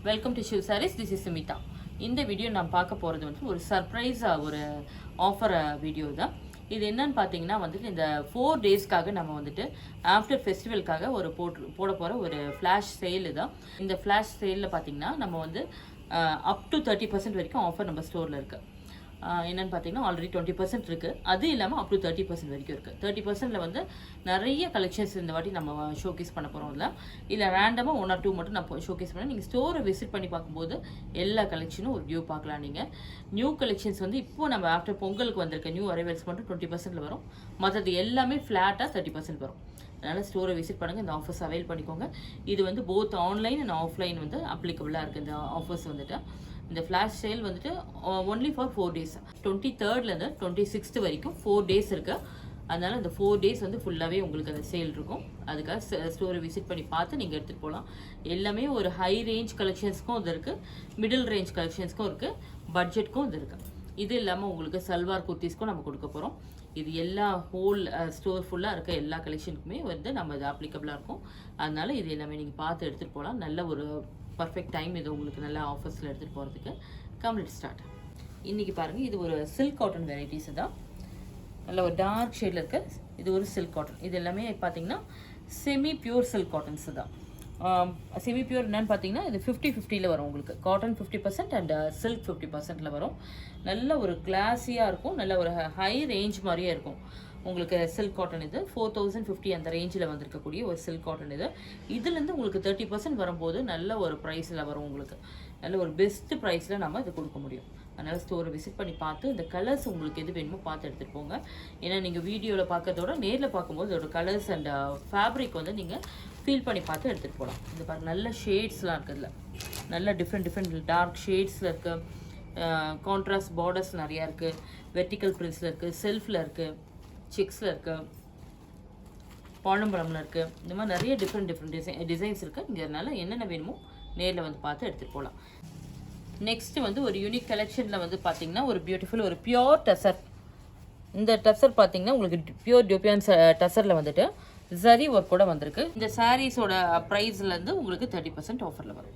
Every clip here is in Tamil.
Welcome to Shiv sarees. This is Sumitha. இந்த வீடியோ நான் பார்க்க போகிறது வந்து ஒரு சர்ப்ரைஸாக ஒரு ஆஃபர் வீடியோ தான். இது என்னன்னு பார்த்தீங்கன்னா வந்துட்டு இந்த 4 டேஸ்க்காக நம்ம வந்துட்டு ஆஃப்டர் ஃபெஸ்டிவலுக்காக ஒரு போட போகிற ஒரு ஃப்ளாஷ் சேலு தான். இந்த ஃப்ளாஷ் சேலில் பார்த்தீங்கன்னா நம்ம வந்து அப் டு 30% வரைக்கும் ஆஃபர் நம்ம ஸ்டோரில் இருக்குது. என்னென்னு பார்த்தீங்கன்னா ஆல்ரெடி 20% இருக்குது. அது இல்லாமல் அப் டு 30% வரைக்கும் இருக்குது. 30%ல் வந்து நிறைய கலெக்ஷன்ஸ் இந்த வாட்டி நம்ம ஷோகேஸ் பண்ண போகிறோம். இல்லை ரேண்டமாக 1 or 2 மட்டும் நான் ஷோகேஸ் பண்ணேன். நீங்கள் ஸ்டோரை விசிட் பண்ணி பார்க்கும்போது எல்லா கலெக்ஷனும் ஒரு வியூ பார்க்கலாம். நீங்கள் நியூ கலெக்ஷன்ஸ் வந்து இப்போது நம்ம ஆஃப்டர் பொங்கலுக்கு வந்திருக்க நியூ அரைவல்ஸ் மட்டும் 20%ல் வரும். மற்றது எல்லாமே ஃப்ளாட்டாக 30% வரும். அதனால் ஸ்டோரை விசிட் பண்ணுங்கள், இந்த ஆஃபர்ஸ் அவைல் பண்ணிக்கோங்க. இது வந்து போத் ஆன்லைன் அண்ட் ஆஃப்லைன் வந்து அப்ளிகபிளாக இருக்குது. இந்த ஆஃபர்ஸ் வந்துட்டு இந்த ஃப்ளாஷ் சேல் வந்துட்டு only for 4 days, 23rd 26th வரைக்கும் 4 days இருக்குது. அதனால் இந்த 4 days வந்து ஃபுல்லாகவே உங்களுக்கு அந்த சேல் இருக்கும். அதுக்காக ஸ்டோரை விசிட் பண்ணி பார்த்து நீங்கள் எடுத்துகிட்டு போகலாம். எல்லாமே ஒரு ஹை ரேஞ்ச் கலெக்ஷன்ஸ்க்கும் இது இருக்குது, மிடில் ரேஞ்ச் கலெக்ஷன்ஸ்க்கும் இருக்குது, பட்ஜெட்க்கும் இது இருக்குது. இது இல்லாமல் உங்களுக்கு சல்வார் குர்த்திஸ்க்கும் நம்ம கொடுக்க போகிறோம். இது எல்லா ஹோல் ஸ்டோர் ஃபுல்லாக இருக்க எல்லா கலெக்ஷனுக்குமே வந்து நம்ம இது அப்ளிகபிளாக இருக்கும். அதனால் இது எல்லாமே நீங்கள் பார்த்து எடுத்துகிட்டு போகலாம். நல்ல ஒரு பர்ஃபெக்ட் டைம் இது உங்களுக்கு நல்ல ஆஃபர்ஸில் எடுத்துகிட்டு போகிறதுக்கு. Complete start. இன்றைக்கி பாருங்கள், இது ஒரு சில்க் காட்டன் வெரைட்டிஸ் தான். நல்ல ஒரு டார்க் ஷேடில் இருக்குது. இது ஒரு சில்க் காட்டன். இது எல்லாமே பார்த்தீங்கன்னா செமி பியூர் சில்க் காட்டன்ஸ் தான். செமி பியூர் என்னன்னு பார்த்தீங்கன்னா இது 50-50ல் வரும். உங்களுக்கு காட்டன் 50% அண்ட் சில்க் 50%ல் வரும். நல்ல ஒரு கிளாஸியாக இருக்கும். நல்ல ஒரு ஹை ரேஞ்ச் மாதிரியே இருக்கும். உங்களுக்கு சில்க் காட்டன் இது 4050 அந்த ரேஞ்சில் வந்திருக்கக்கூடிய ஒரு சில்க் காட்டன் இது. இதுலேருந்து உங்களுக்கு 30% வரும்போது நல்ல ஒரு ப்ரைஸில் வரும். உங்களுக்கு நல்ல ஒரு பெஸ்ட் ப்ரைஸில் நம்ம இது கொடுக்க முடியும். அதனால் ஸ்டோரை விசிட் பண்ணி பார்த்து இந்த கலர்ஸ் உங்களுக்கு எது வேணுமோ பார்த்து எடுத்துகிட்டு போங்க. ஏன்னா நீங்கள் வீடியோவில் பார்க்கறதோட நேரில் பார்க்கும்போது இதோட கலர்ஸ் அண்ட் ஃபேப்ரிக் வந்து நீங்கள் ஃபீல் பண்ணி பார்த்து எடுத்துகிட்டு போகலாம். இந்த பாருங்க, நல்ல ஷேட்ஸ்லாம் இருக்குதுல, நல்ல டிஃப்ரெண்ட் டார்க் ஷேட்ஸில் இருக்குது. கான்ட்ராஸ்ட் பார்டர்ஸ் நிறையா இருக்குது. வெர்டிக்கல் பிரிண்ட்ஸில் இருக்குது, செல்ஃபில் இருக்குது, செக்ஸில் இருக்குது, பாலம்பரமில் இருக்குது. இந்த மாதிரி நிறைய டிஃப்ரெண்ட் டிசைன்ஸ் இருக்குது. இங்கே அதனால் என்னென்ன வேணுமோ நேரில் வந்து பார்த்து எடுத்துகிட்டு போகலாம். நெக்ஸ்ட்டு வந்து ஒரு யூனிக் கலெக்ஷனில் வந்து பார்த்திங்கன்னா ஒரு பியூட்டிஃபுல் ஒரு பியோர் டசர். இந்த டசர் பார்த்திங்கன்னா உங்களுக்கு பியூர் டியூபியான் டசரில் வந்துட்டு ஜரி ஒர்க் கூட வந்திருக்கு. இந்த சாரீஸோட ப்ரைஸ்லேருந்து உங்களுக்கு 30% ஆஃபரில் வரும்.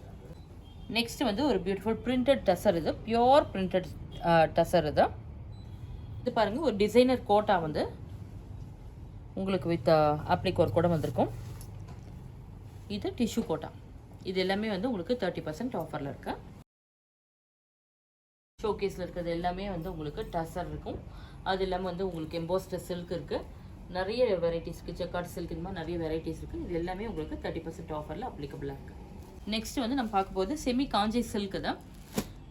நெக்ஸ்ட்டு வந்து ஒரு பியூட்டிஃபுல் பிரிண்டட் டசர். இது பியோர் பிரிண்டட் டசர். இது பாருங்கள், ஒரு டிசைனர் கோட்டா வந்து உங்களுக்கு வித் அப்ளிக் ஒர்க் கூட வந்திருக்கும். இது டிஷ்யூ கோட்டா. இது எல்லாமே வந்து உங்களுக்கு 30% ஆஃபரில் இருக்குது. ஷோகேஸில் இருக்கிறது எல்லாமே வந்து உங்களுக்கு டசர் இருக்கும். அது இல்லாமல் வந்து உங்களுக்கு எம்போஸ்டர் சில்க் இருக்குது. நிறைய வெரைட்டிஸ் இருக்குது. செக்கார்ட் சில்க், இந்த மாதிரி நிறைய வெரைட்டிஸ் இருக்குது. இது எல்லாமே உங்களுக்கு 30% ஆஃபரில் அப்ளிகபிளாக இருக்குது. நெக்ஸ்ட் வந்து நம்ம பார்க்கும்போது செமி காஞ்சி சில்க்கு தான்.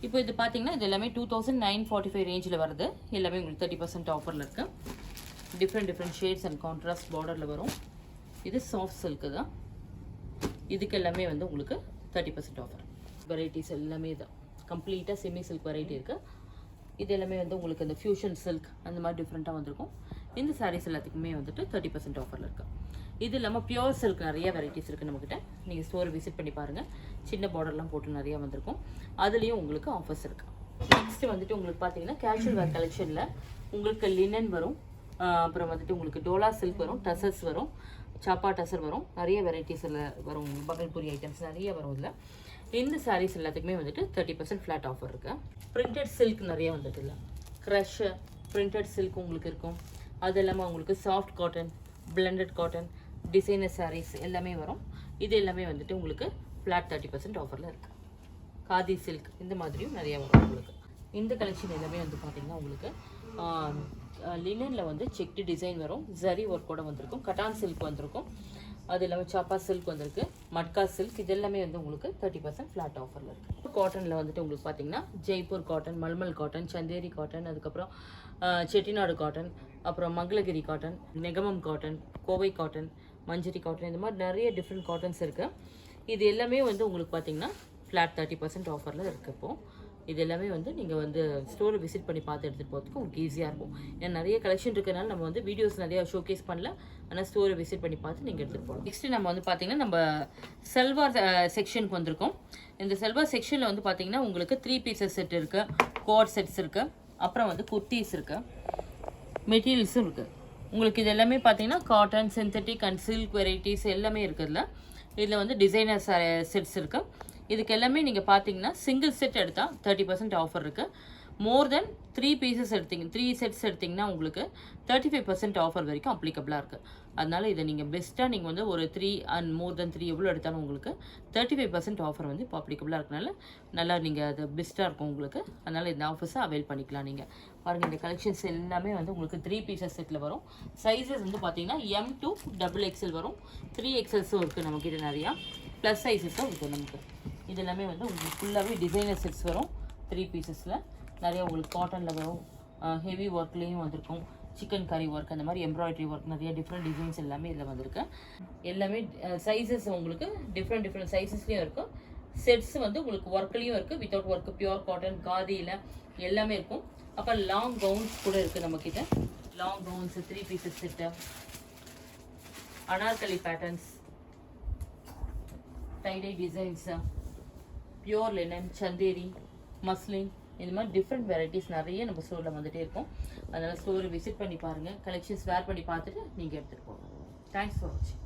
இப்போ இது பார்த்தீங்கன்னா இது எல்லாமே 2945 ரேஞ்சில் வருது. எல்லாமே உங்களுக்கு 30% ஆஃபரில் இருக்குது. டிஃப்ரெண்ட் ஷேட்ஸ் அண்ட் கான்ட்ராஸ்ட் பார்டரில் வரும். இது சாஃப்ட் சில்க்கு தான். இதுக்கு எல்லாமே வந்து உங்களுக்கு 30% ஆஃபர். வெரைட்டிஸ் எல்லாமே தான் கம்ப்ளீட்டாக செமி சில்க் வெரைட்டி இருக்குது. இது எல்லாமே வந்து உங்களுக்கு அந்த ஃபியூஷன் சில்க் அந்த மாதிரி டிஃப்ரெண்ட்டாக வந்திருக்கும். இந்த சாரீஸ் எல்லாத்துக்குமே வந்துட்டு 30% ஆஃபரில் இருக்குது. இது இல்லாமல் பியோர் சில்க் நிறைய வெரைட்டிஸ் இருக்குது நம்மக்கிட்ட. நீங்கள் ஸ்டோரை விசிட் பண்ணி பாருங்கள். சின்ன பார்டர்லாம் போட்டு நிறையா வந்திருக்கும். அதுலேயும் உங்களுக்கு ஆஃபர்ஸ் இருக்குது. நெக்ஸ்ட்டு வந்துட்டு உங்களுக்கு பார்த்தீங்கன்னா கேஷுவல் வேர் கலெக்ஷனில் உங்களுக்கு லினன் வரும். அப்புறம் வந்துட்டு உங்களுக்கு டோலா சில்க் வரும், டசர்ஸ் வரும், சாப்பா டசர் வரும். நிறைய வெரைட்டிஸில் வரும். பகல்பூரி ஐட்டம்ஸ் நிறைய வரும். இதில் இந்த சாரீஸ் எல்லாத்துக்குமே வந்துட்டு 30% ஃப்ளாட் ஆஃபர் இருக்குது. பிரிண்டட் சில்க் நிறைய வந்துட்டு இல்லை, க்ரஷ் பிரிண்டட் சில்க் உங்களுக்கு இருக்கும். அது இல்லாமல் உங்களுக்கு soft cotton, blended cotton, designer sarees எல்லாமே வரும். இது எல்லாமே வந்துட்டு உங்களுக்கு ஃப்ளாட் 30% ஆஃபரில் இருக்குது. காதி சில்க் இந்த மாதிரியும் நிறையா வரும் உங்களுக்கு. இந்த கலெக்ஷன் எல்லாமே வந்து பார்த்திங்கன்னா உங்களுக்கு லினனில் வந்து செக்டு டிசைன் வரும். ஜரி ஒர்க் கூட வந்திருக்கும். கட்டான் சில்க் வந்திருக்கும். அது இல்லாமல் சாப்பா சில்க் வந்திருக்கு. மட்கா சில்க், இது எல்லாமே வந்து உங்களுக்கு 30% ஃப்ளாட் ஆஃபரில் இருக்குது. காட்டனில் வந்துட்டு உங்களுக்கு பார்த்தீங்கன்னா Jaipur cotton, malmal cotton, Chanderi cotton, அதுக்கப்புறம் செட்டிநாடு காட்டன், அப்புறம் Mangalagiri cotton, Negamam cotton, Kovai cotton, Manjari cotton, இந்த மாதிரி நிறைய டிஃப்ரெண்ட் காட்டன்ஸ் இருக்குது. இது எல்லாமே வந்து உங்களுக்கு பார்த்தீங்கன்னா ஃப்ளாட் 30% ஆஃபரில் இருக்குது. இப்போது இது எல்லாமே வந்து நீங்கள் வந்து ஸ்டோரை விசிட் பண்ணி பார்த்து எடுத்துகிட்டு போகிறதுக்கு உங்களுக்கு ஈஸியாக இருக்கும். ஏன்னா நிறைய கலெக்ஷன் இருக்கிறனால நம்ம வந்து வீடியோஸ் நிறையா ஷோகேஸ் பண்ணல. ஆனால் ஸ்டோரை விசிட் பண்ணி பார்த்து நீங்கள் எடுத்துகிட்டு போகலாம். நெக்ஸ்ட்டு நம்ம வந்து பார்த்திங்கன்னா நம்ம செல்வார் செக்ஷனுக்கு வந்திருக்கோம். இந்த செல்வார் செக்ஷனில் வந்து பார்த்திங்கன்னா உங்களுக்கு 3 பீசஸ் செட் இருக்குது, கோட் செட்ஸ் இருக்குது, அப்புறம் வந்து குர்த்திஸ் இருக்குது, மெட்டீரியல்ஸும் இருக்குது. உங்களுக்கு இது எல்லாமே பார்த்திங்கன்னா cotton, synthetic and silk varieties எல்லாமே இருக்குதுல்ல. இதில் வந்து டிசைனர் செட்ஸ் இருக்குது. இதுக்கு எல்லாமே நீங்கள் பார்த்தீங்கன்னா சிங்கிள் செட் எடுத்தால் 30% ஆஃபர் இருக்குது. மோர் தென் 3 பீசஸ் எடுத்தீங்க 3 செட்ஸ் எடுத்திங்கன்னா உங்களுக்கு 35% ஆஃபர் வரைக்கும் அப்ளிகபிளாக இருக்குது. அதனால் இதை நீங்கள் பெஸ்ட்டாக நீங்கள் வந்து ஒரு 3 அண்ட் மோர் தென் 3 எவ்வளோ எடுத்தாலும் உங்களுக்கு 35% ஆஃபர் வந்து இப்போ அப்ளிகபிளாக இருக்கனால நல்லா நீங்கள் அது பெஸ்ட்டாக இருக்கும் உங்களுக்கு. அதனால் இந்த ஆஃபர்ஸை அவைல் பண்ணிக்கலாம். நீங்கள் பாருங்கள், இந்த கலெக்ஷன்ஸ் எல்லாமே வந்து உங்களுக்கு 3 பீசஸ் செட்டில் வரும். சைஸஸ் வந்து பார்த்தீங்கன்னா M to XXL வரும். 3XLஸும் இருக்குது நம்மக்கிட்ட நிறையா. ப்ளஸ் சைஸஸும் இருக்குது நமக்கு. இது எல்லாமே வந்து உங்களுக்கு ஃபுல்லாகவே டிசைனர் செட்ஸ் வரும். 3 பீசஸில் நிறைய உங்களுக்கு காட்டனில் வரும், ஹெவி ஒர்க்லேயும் வந்திருக்கும், சிக்கன் கறி ஒர்க், அந்த மாதிரி எம்ப்ராய்டரி ஒர்க், நிறைய டிஃப்ரெண்ட் டிசைன்ஸ் எல்லாமே இதில் வந்திருக்கு. எல்லாமே சைஸஸ் உங்களுக்கு டிஃப்ரெண்ட் சைஸஸ்லேயும் இருக்கும். செட்ஸ் வந்து உங்களுக்கு ஒர்க்லேயும் இருக்குது, வித்தவுட் ஒர்க், பியூர் காட்டன், காதியில் எல்லாமே இருக்கும். அப்போ லாங் கவுன்ஸ் கூட இருக்குது நம்மக்கிட்ட. Long gowns 3 pieces set, Anarkali patterns, tie dye designs, pure linen, Chanderi, muslin, இந்த மாதிரி டிஃப்ரெண்ட் வெரைட்டிஸ் நிறைய நம்ம ஸ்டோரில் வந்துகிட்டே இருக்கும். அதனால் ஸ்டோரை விசிட் பண்ணி பாருங்கள், கலெக்ஷன்ஸ் வேர் பண்ணி பார்த்துட்டு நீங்கள் எடுத்துகிட்டு போகணும். தேங்க்ஸ் ஃபார் வாட்சிங்.